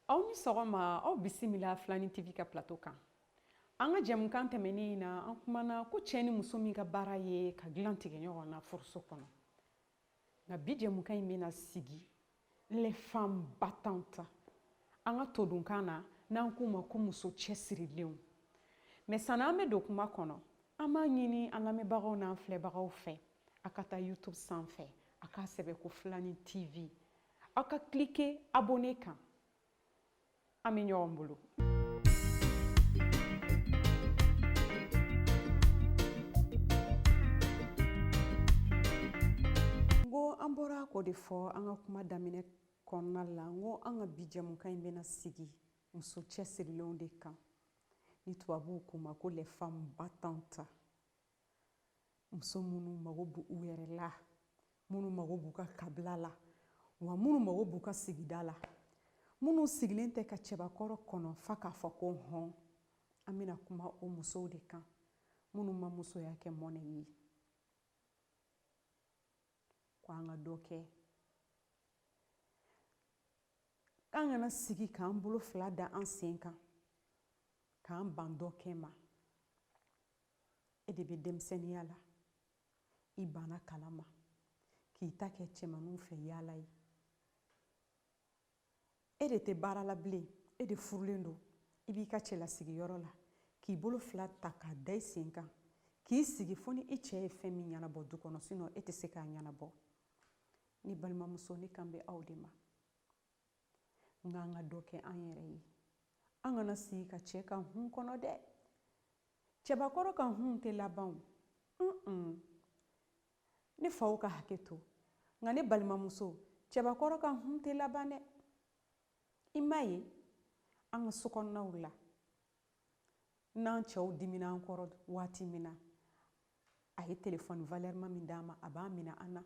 Aw ni sɔgɔma aw bisimila Filani TV ka plateau kan. An ka jɛmukan tɛmɛnen in na an kumana ko cɛ ni muso min ka baara ye ka dilan tigɛ ɲɔgɔn na furuso kɔnɔ. Nka bi jɛmukan in bɛna sigi les femmes battantes. An ka todunkan na n'an k'u ma ko muso cɛsirilenw. Mais sani an bɛ don kuma kɔnɔ an b'a ɲini an lamɛnbagaw n'an filɛbagaw fɛ a ka taa YouTube sanfɛ a k'a sɛbɛn ko Filani TV. Aw ka cliquer abonner kan. An bɛ ɲɔgɔn bolo. Ngo an bɔra k'o de fɔ an ka kuma daminɛ kɔnɔna la ngo an ka bi jɛmukan in bɛna sigi muso cɛsirilenw de kan. Ni tubabuw k'u ma ko les femmes battantes. Muso minnu mago b'u yɛrɛ la, minnu mago b'u ka kabila la, wa minnu mago b'u ka sigida la. Minnu sigilen tɛ ka cɛbakɔrɔ kɔnɔ fa k'a fɔ ko hɔn. An bɛna kuma o musow de kan. Minnu ma musoya kɛ mɔnɛ ye. Ko an ka dɔ kɛ. An kana sigi k'an bolo fila da an sen kan. K'an ban dɔ kɛ ma. E de bɛ denmisɛnniya la. I banna kalama. K'i ta kɛ cɛmanninw fɛ yaala ye. E de tɛ baara la bilen. E de furulen don. I b'i ka cɛlasigiyɔrɔ la. K'i bolo fila ta k'a da i sen kan. K'i sigi fo ni i cɛ ye fɛn min ɲɛnabɔ du kɔnɔ sinon e tɛ se k'a ɲɛnabɔ. Ni balimamuso ne kan bɛ aw de ma. N'an ka dɔ kɛ an yɛrɛ ye. An kana sigi ka cɛ ka hun kɔnɔ dɛ. Cɛbakɔrɔ ka hun tɛ laban o. Ne faw ka hakɛ to. Nka ne balimamuso cɛbakɔrɔ ka hun tɛ laban dɛ. I m'a ye an ka sokɔnɔnaw la. N'an cɛw dimina an kɔrɔ waati min na a ye téléphone valeur min d'an ma a b'a minɛ an na.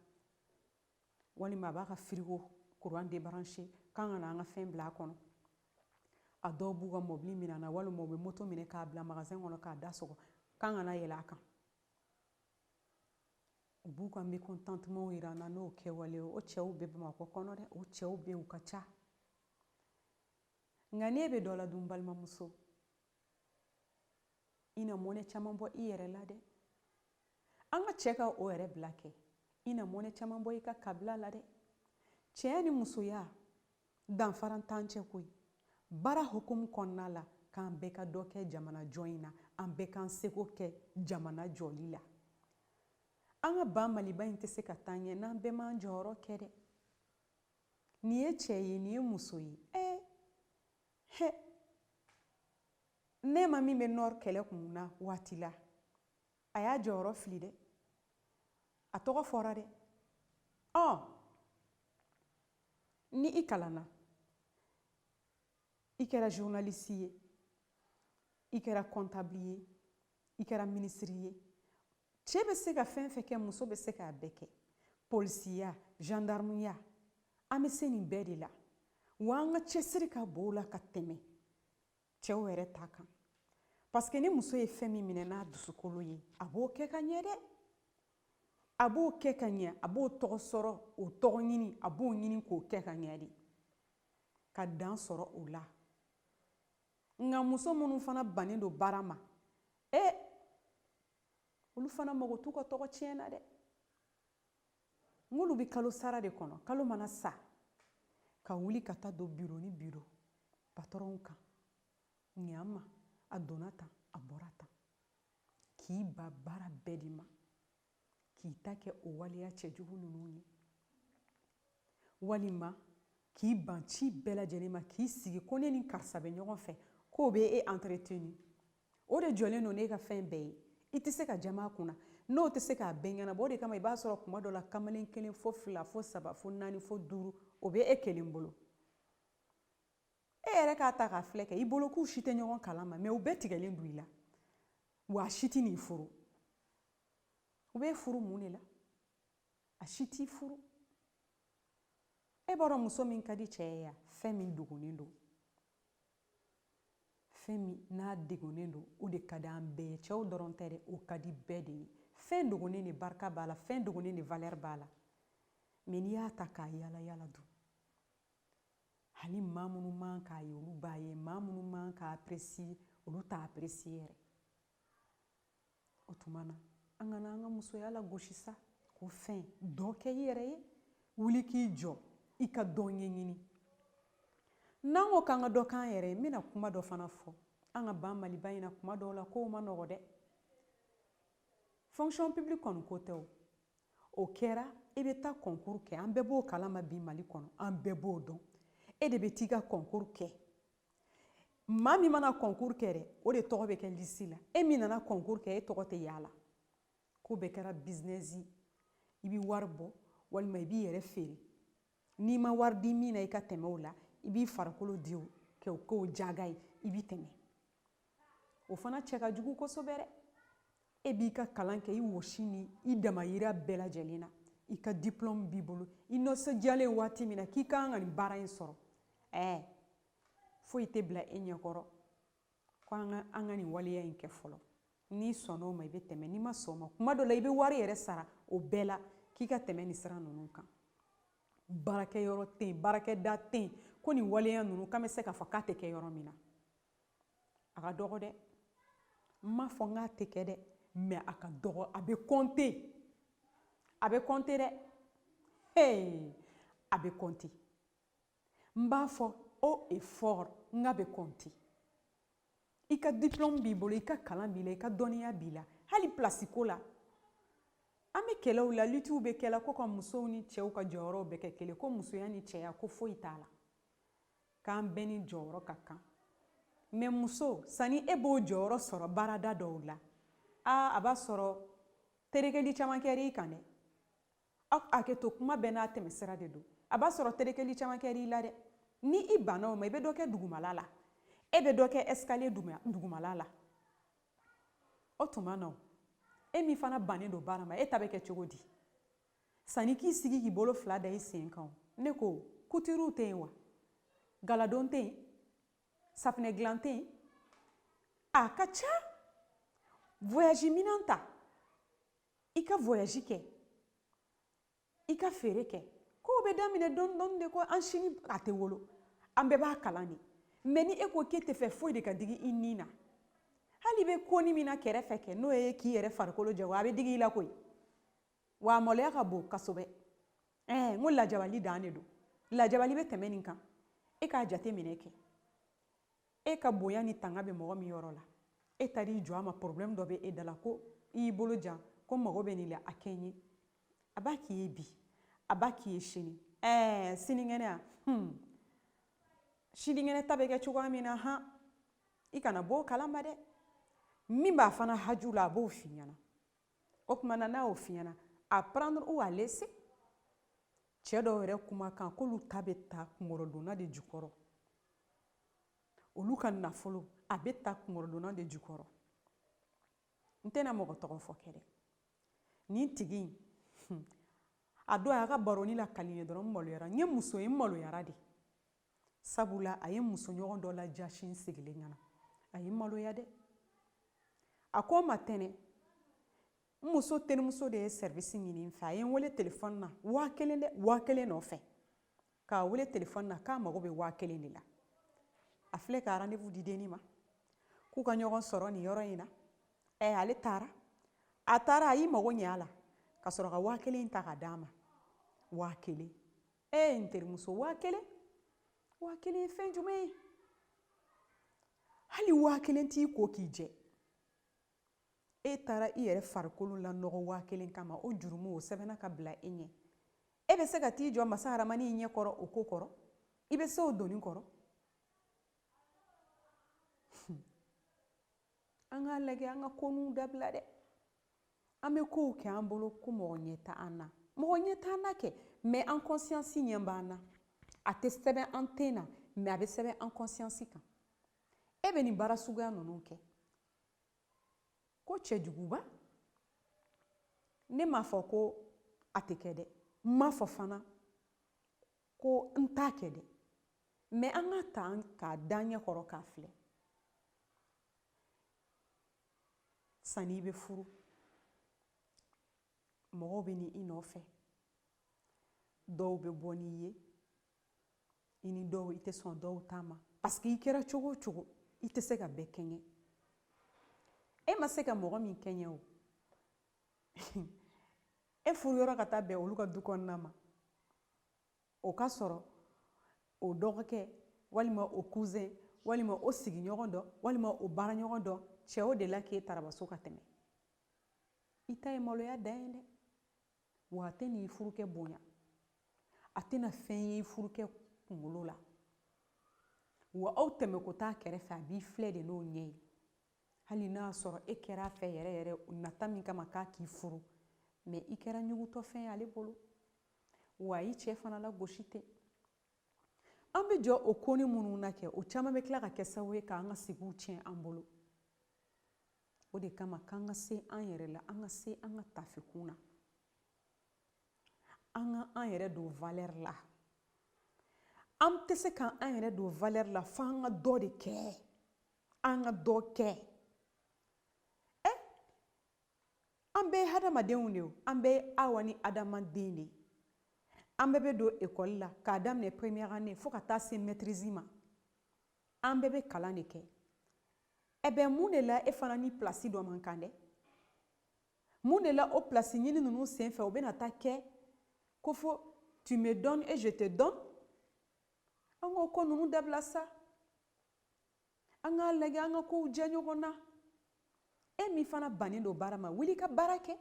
Walima a b'a ka frigo courant débranché k'an ka na an ka fɛn bila a kɔnɔ. A dɔw b'u ka mobili minɛ an na walima u bɛ moto minɛ k'a bila magasin kɔnɔ k'a da sɔgɔ k'an ka na yɛlɛ a kan. U b'u ka mécontentement yira an na n'o kɛwale ye. O cɛw bɛ Bamakɔ kɔnɔ dɛ. O cɛw bɛ yen u ka ca. Nka n'e bɛ dɔ la dun balimamuso i na mɔnɛ caman bɔ i yɛrɛ la dɛ. An ka cɛ ka o yɛrɛ bila kɛ. I na mɔnɛ caman bɔ i ka kabila la dɛ. Cɛya ni musoya danfara t'an cɛ koyi. Baara hukumu kɔnɔna la k'an bɛɛ ka dɔ kɛ jamana jɔ in na. An bɛɛ k'an seko kɛ jamana jɔli la. An ka ban Maliba in tɛ se ka taa ɲɛ n'an bɛɛ m'an jɔyɔrɔ kɛ dɛ. Nin ye cɛ ye, nin ye muso ye. Ne ma min bɛ nord kɛlɛ kun na waati la a y'a jɔyɔrɔ fili dɛ. A tɔgɔ fɔra dɛ. Ni i kalanna i kɛra journaliste ye, i kɛra comptable ye, i kɛra ministre ye, cɛ bɛ se ka fɛn fɛn kɛ muso bɛ se k'a bɛɛ kɛ. Polisiya, gendarmeya, an bɛ se nin bɛɛ de la. Wa an ka cɛsiri ka bon o la ka tɛmɛ cɛw yɛrɛ ta kan. Parce que ni muso ye fɛn min minɛ n'a dusukolo ye a b'o kɛ ka ɲɛ dɛ. A b'o kɛ ka ɲɛ, a b'o tɔgɔ sɔrɔ, o tɔgɔ ɲini, a b'o ɲini k'o kɛ ka ɲɛ de. Ka dan sɔrɔ o la. Nka muso minnu fana bannen don baara ma, olu fana mago t'u ka tɔgɔ tiɲɛ na dɛ. N'olu bɛ kalo sara de kɔnɔ, kalo mana sa, ka wuli ka taa don bureau ni bureau patron kan. Ɲama, a donna tan, a bɔra tan. K'i ba baara bɛɛ de ma. K'i ta kɛ o waleya cɛjugu ninnu ye. Walima k'i ban ci bɛɛ lajɛlen ma k'i sigi ko ne ni karisa bɛ ɲɔgɔn fɛ k'o bɛ e entretenu. O de jɔlen don n'e ka fɛn bɛɛ ye. I tɛ se ka jama a kunna. N'o tɛ se k'a bɛɛ ɲɛnabɔ o de kama i b'a sɔrɔ kuma dɔ la kamalen kelen fo fila fo saba fo naani fo duuru o bɛ e kelen bolo. E yɛrɛ k'a ta k'a filɛ kɛ i bolo k'u si tɛ ɲɔgɔn kalama mais u bɛɛ tigɛlen don i la. Wa a si tɛ n'i furu. U bɛ furu mun de la? A si t'i furu. E b'a dɔn muso min ka di cɛ ye ya fɛn min dogonen don. Fɛn min n'a degunnen don o de ka di an bɛɛ ye. Cɛw dɔrɔn tɛ dɛ, o ka di bɛɛ de ye. Fɛn dogonnen de barika b'a la, fɛn dogonnen de valeur b'a la. Mais n'i y'a ta k'a yala yala dun hali maa minnu man k'a ye olu b'a ye maa minnu man k'a apprécier olu t'a apprécier yɛrɛ o tuma na an kana an ka musoya lagosi sa ko fɛn dɔ kɛ i yɛrɛ ye wuli k'i jɔ i ka dɔ ɲɛɲini n'an ko k'an ka dɔ k'an yɛrɛ ye n bɛna kuma dɔ fana fɔ an ka ban maliba in na kuma dɔw la kow ma nɔgɔ dɛ fonction publique kɔni ko tɛ o kɛra i bɛ taa concours kɛ an bɛɛ b'o kalama bi mali kɔnɔ an bɛɛ b'o dɔn e de bɛ t'i ka concours kɛ maa min mana concours kɛ dɛ o de tɔgɔ bɛ kɛ liste la e min nana concours kɛ e tɔgɔ tɛ y'a la ko bɛɛ kɛra business i bɛ wari bɔ walima i b'i yɛrɛ feere n'i ma wari di min na i ka tɛmɛ o la i b'i farikolo di o kɛ o k'o jaga ye i b'i tɛmɛ o fana cɛ ka jugu kosɛbɛ dɛ e b'i ka kalan kɛ i wɔsi ni i damayira bɛɛ lajɛlen na i ka diplôme b'i bolo i nisɔndiyalen waati min na k'i ka kan ka nin baara in sɔrɔ foyi tɛ bila e ɲɛkɔrɔ ko an ka nin waleya in kɛ fɔlɔ n'i sɔnna o ma i bɛ tɛmɛ n'i ma sɔn o ma kuma dɔ la i bɛ wari yɛrɛ sara o bɛɛ la k'i ka tɛmɛ nin sira ninnu kan baarakɛyɔrɔ tɛ yen baarakɛda tɛ yen ko nin waleya ninnu k'an bɛ se k'a fɔ k'a tɛ kɛ yɔrɔ min na a ka dɔgɔ dɛ n m'a fɔ n k'a tɛ kɛ dɛ mais a ka dɔgɔ a bɛ compter a bɛ compter dɛ a bɛ compter n b'a fɔ haut et fort n k'a bɛ compter i ka diplôme b'i bolo i ka kalan b'i la i ka dɔnniya b'i la hali place ko la an bɛ kɛlɛw la luttes bɛ kɛla ko ka musow ni cɛw ka jɔyɔrɔw bɛɛ kɛ kelen ko musoya ni cɛya ko foyi t'a la k'an bɛɛ ni jɔyɔrɔ ka kan mais muso sani e b'o jɔyɔrɔ sɔrɔ baarada dɔw la a b'a sɔrɔ terekeli caman kɛra i kan dɛ aw hakɛto kuma bɛɛ n'a tɛmɛsira de don a b'a sɔrɔ terekeli caman kɛra i la dɛ ni i banna o ma i bɛ dɔ kɛ dugumala la e bɛ dɔ kɛ escalier dugumala la o tuma na e min fana bannen don baara ma e ta bɛ kɛ cogo di sani k'i sigi k'i bolo fila da i sen kan ne ko couture tɛ yen wa galadon tɛ yen safinɛ dilan tɛ yen a ka ca voyage minɛn ta i ka voyage kɛ i ka feere kɛ kow bɛ daminɛ dɔɔni dɔɔni de ko an sini a tɛ wolo an bɛɛ b'a kalan de mais ni e ko k'e tɛ fɛ foyi de ka digi i ni na hali i bɛ koni min na kɛrɛfɛ kɛ n'o ye k'i yɛrɛ farikolo jɛ a bɛ digi i la koyi wa a maloya ka bon kosɛbɛ n ko lajabali dan de don lajabali bɛ tɛmɛ nin kan e k'a jate minɛ kɛ e ka bonya ni tanga bɛ mɔgɔ min yɔrɔ la e taar'i jɔ a ma problème dɔ bɛ e da la ko i y'i bolo jan ko mago bɛ nin la a kɛ n ye a b'a k'i ye bi a b'a k'i ye sini sinikɛnɛ sinikɛnɛ ta bɛ kɛ cogoya min na i kana bɔ o kalama dɛ min b'a fana haju la a b'o f'i ɲɛna o tuma na n'a y'o f'i ɲɛna à prendre ou à laisser cɛ dɔw yɛrɛ kumakan k'olu ta bɛ ta kungorodonna de jukɔrɔ olu ka nafolo a bɛ ta kungorodonna de jukɔrɔ n tɛna mɔgɔ tɔgɔ fɔ kɛ dɛ nin tigi a don a ka baroni la kali ye dɔrɔn n maloyara n ye muso ye n maloyara de sabula a ye musoɲɔgɔn dɔ lajasi n sigilen ɲɛna a ye n maloya dɛ a ko n ma tɛnɛ n muso terimuso de ye service ɲini n fɛ a ye n wele telefɔni na 1000 dɛ 1000 nɔfɛ k'a wele telefɔni na k'a mago bɛ 1000 de la a filɛ ka rendez-vous di denni ma k'u ka ɲɔgɔn sɔrɔ nin yɔrɔ in na ale taara a y'i mago ɲɛ a la ka sɔrɔ ka 1000 in ta ka d'a ma 1000 n terimuso 1000 ye fɛn jumɛn ye hali 1000 t'i ko k'i jɛ e taara i yɛrɛ farikolo la nɔgɔ 1000 kama o jurumu o sɛbɛnna ka bila e ɲɛ e bɛ se ka t'i jɔ masa haramani ɲɛ kɔrɔ o ko kɔrɔ i bɛ se o doni kɔrɔ an k'a lajɛ an ka koninw dabila dɛ an bɛ kow kɛ an bolo ko mɔgɔ ɲɛ tɛ an na mɔgɔ ɲɛ tɛ an na kɛ mais an conscience ɲɛ b'an na a tɛ sɛbɛn an tɛ na mais a bɛ sɛbɛn an conscience kan e bɛ nin baara suguya ninnu kɛ ko cɛjuguba ne m'a fɔ ko a tɛ kɛ dɛ n m'a fɔ fana ko n t'a kɛ dɛ mais an ka ta k'a da ɲɛ kɔrɔ k'a filɛ sani i bɛ furu mɔgɔw bɛ ni i nɔfɛ dɔw bɛ bɔ n'i ye i ni dɔw i tɛ sɔn dɔw ta ma parce que i kɛra cogo o cogo i tɛ se ka bɛɛ kɛɲɛ e ma se ka mɔgɔ min kɛɲɛ o e furu yɔrɔ ka taa bɛn olu ka du kɔnɔna ma o ka sɔrɔ o dɔgɔkɛ walima o cousin walima o sigiɲɔgɔn dɔ walima o baaraɲɔgɔn dɔ cɛ o de la k'e tarabaso ka tɛmɛ i ta ye maloya dan ye dɛ wa a tɛ n'i furukɛ bonya a tɛna fɛn ye i furukɛ kunkolo la wa aw tɛmɛ ko taa kɛrɛfɛ a b'i filɛ de n'o ɲɛ ye hali n'a sɔrɔ e kɛra a fɛ yɛrɛ yɛrɛ nata min kama k'a k'i furu mɛ i kɛra ɲugutɔfɛn ye ale bolo wa i cɛ fana la gosi tɛ an bɛ jɔ o ko ni minnu na kɛ o caman bɛ tila ka kɛ sababu ye k'an ka sigiw tiɲɛ an bolo o de kama k'an ka se an yɛrɛ la an ka se an ka tafikun na an ka an yɛrɛ don valeur la an tɛ se k'an yɛrɛ don valeur la fo an ka dɔ de kɛ an ka dɔ kɛ an bɛɛ ye hadamadenw de ye an bɛɛ ye awa ni adamaden de ye an bɛɛ bɛ don ekɔli la k'a daminɛ première année fo ka taa se maîtrise ma an bɛɛ bɛ kalan de kɛ bɛn mun de la e fana ni place dɔ man kan dɛ mun de la o place ɲini ninnu senfɛ o bɛna taa kɛ ko fo tu me donnes et je te donne an k'o ko ninnu dabila sa an k'a lajɛ an ka kow diya ɲɔgɔn na e min fana bannen don baara ma wuli ka baara kɛ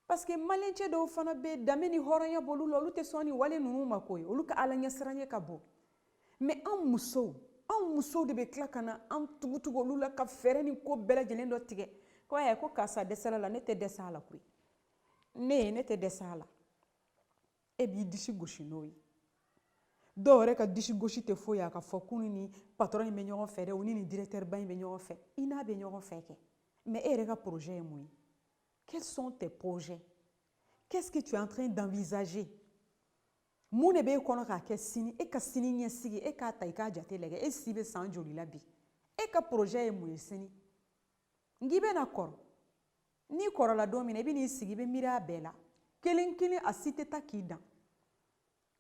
parce que maliɲɛcɛ dɔw fana bɛ danbe ni hɔrɔnya b'olu la olu tɛ sɔn ni wale ninnu ma koyi olu ka alaɲɛsiranɲɛ ka bon mais anw musow de bɛ tila ka na an tugu olu la ka fɛɛrɛ ni ko bɛɛ lajɛlen dɔ tigɛ ko ayi ko karisa dɛsɛra la ne tɛ dɛsɛ a la koyi ne tɛ dɛsɛ a la e b'i disi gosi n'o ye dɔw yɛrɛ ka disi gosi tɛ foyi a ka fɔ k'u ni patron in bɛ ɲɔgɔn fɛ dɛ u ni directeur ba in bɛ ɲɔgɔn fɛ i n'a bɛ ɲɔgɔn fɛ kɛ mais e yɛrɛ ka projet ye mun ye quels sont tes projets qu'est-ce que tu es en train d'envisager mun de b'e kɔnɔ k'a kɛ sini e ka sini ɲɛsigi e k'a ta i k'a jate lajɛ e si bɛ san joli la bi e ka projet ye mun ye sini n'i bɛna kɔrɔ n'i kɔrɔla don min na i bɛ n'i sigi i bɛ miiri a bɛɛ la kelen kelen a si tɛ taa k'i dan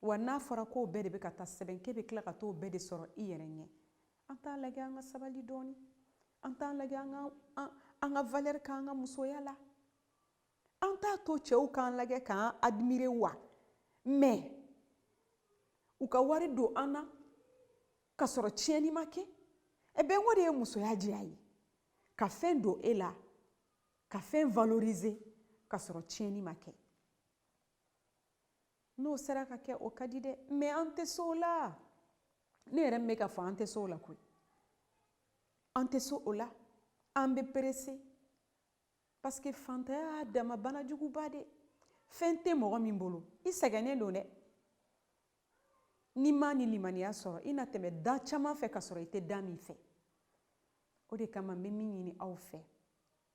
wa n'a fɔra k'o bɛɛ de bɛ ka taa sɛbɛn k'e bɛ tila ka t'o bɛɛ de sɔrɔ i yɛrɛ ɲɛ an t'a lajɛ an ka sabali dɔɔni an t'a lajɛ an ka valeur k'an ka musoya la an t'a to cɛw k'an lajɛ k'an admirer wa mais u ka wari don an na ka sɔrɔ tiɲɛni ma kɛ bɛn o de ye musoya diya ye ka fɛn don e la ka fɛn valoriser ka sɔrɔ tiɲɛni ma kɛ n'o sera ka kɛ o ka di dɛ mais an tɛ se o la ne yɛrɛ min bɛ ka fɔ an tɛ se o la koyi an tɛ se o la an bɛ pressé parce que fantanya y'a dama banajuguba de fɛn tɛ mɔgɔ min bolo i sɛgɛnnen don dɛ n'i ma ni limaniya sɔrɔ i na tɛmɛ da caman fɛ ka sɔrɔ i tɛ da min fɛ o de kama n bɛ min ɲini aw fɛ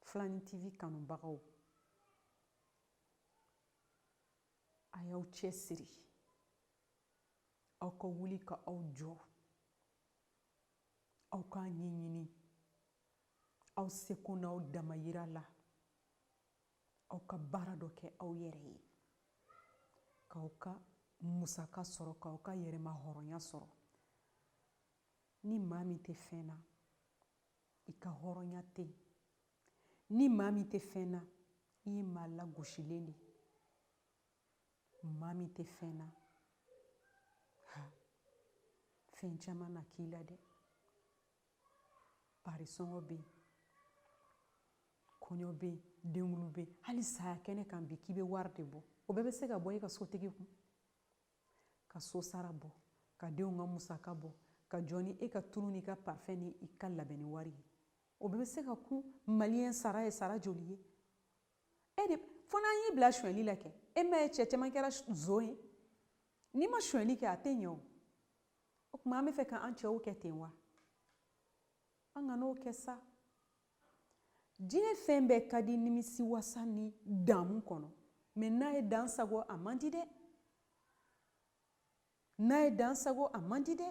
Filani TV kanubagaw a y'aw cɛsiri aw ka wuli ka aw jɔ aw k'a ɲɛɲini aw seko n'aw damayira la aw ka baara dɔ kɛ aw yɛrɛ ye k'aw ka musaka sɔrɔ k'aw ka yɛrɛma hɔrɔnya sɔrɔ ni maa min tɛ fɛn na i ka hɔrɔnya tɛ yen ni maa min tɛ fɛn na i ye maa lagosilen de maa min tɛ fɛn na fɛn caman na k'i la dɛ parisɔngɔ bɛ yen kɔɲɔ bɛ yen denkundi bɛ yen hali saya kɛnɛ kan bi k'i bɛ wari de bɔ o bɛɛ bɛ se ka bɔ e ka sotigi kun ka so sara bɔ ka denw ka musaka bɔ ka jɔ ni e ka tulu ni ka parfum ni i ka labɛnni wari ye o bɛɛ bɛ se ka kun maliyɛn sara ye sara joli ye e de fo n'an y'i bila sonyɛli la kɛ e m'a ye cɛ caman kɛra nson ye n'i ma sonyɛli kɛ a tɛ ɲɛ o tuma an bɛ fɛ k'an cɛw kɛ ten wa an ka n'o kɛ sa diɲɛ fɛn bɛɛ ka di nimisiwasa ni damu kɔnɔ mɛ n'a ye dan sago a man di dɛ n'a ye dan sago a man di dɛ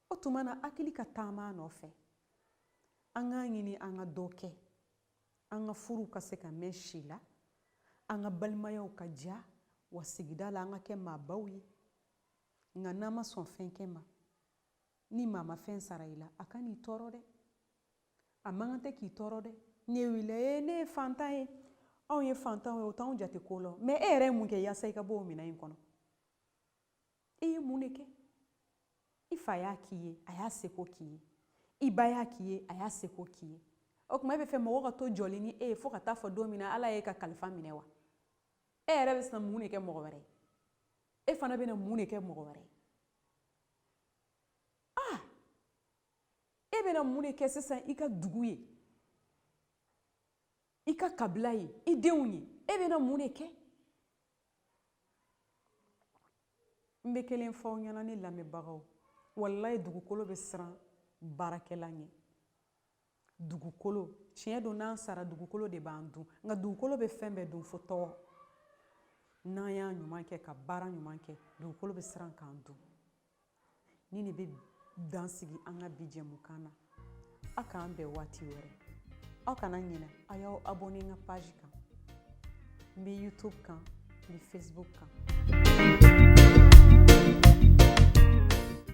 o tuma na hakili ka taama a nɔfɛ an k'a ɲini an ka dɔ kɛ an ka furuw ka se ka mɛn si la an ka balimayaw ka diya wa sigida la an ka kɛ maabaw ye nka n'a ma sɔn fɛn kɛ ma ni maa ma fɛn sara i la a ka n'i tɔɔrɔ dɛ a man kan tɛ k'i tɔɔrɔ dɛ ne wele ne ye fantan ye anw ye fantanw ye o t'anw jate ko la mais e yɛrɛ ye mun kɛ yaasa i ka bɔ o minɛn in kɔnɔ e ye mun de kɛ i fa y'a k'i ye a y'a seko k'i ye i ba y'a k'i ye a y'a seko k'i ye o tuma e bɛ fɛ mɔgɔ ka to jɔlen ni e ye fo ka taa fɔ don min na ala y'e ka kalifa minɛ wa e yɛrɛ bɛ sina mun de kɛ mɔgɔ wɛrɛ ye e fana bɛna mun de kɛ mɔgɔ wɛrɛ ye e bɛna mun de kɛ sisan i ka dugu ye i ka kabila ye i denw ye e bɛna mun de kɛ n bɛ kelen fɔ aw ɲɛna ne lamɛnbagaw walayi dugukolo bɛ siran baarakɛla ɲɛ dugukolo tiɲɛ don n'an sara dugukolo de b'an dun nka dugukolo bɛ fɛn bɛɛ dun fo tɔgɔ n'an y'a ɲuman kɛ ka baara ɲuman kɛ dugukolo bɛ siran k'an dun ni de bɛ dan sigi an ka bi jɛmukan na aw k'an bɛn waati wɛrɛ aw kana ɲinɛ a y'aw abonné n ka page kan n bɛ YouTube kan n bɛ Facebook kan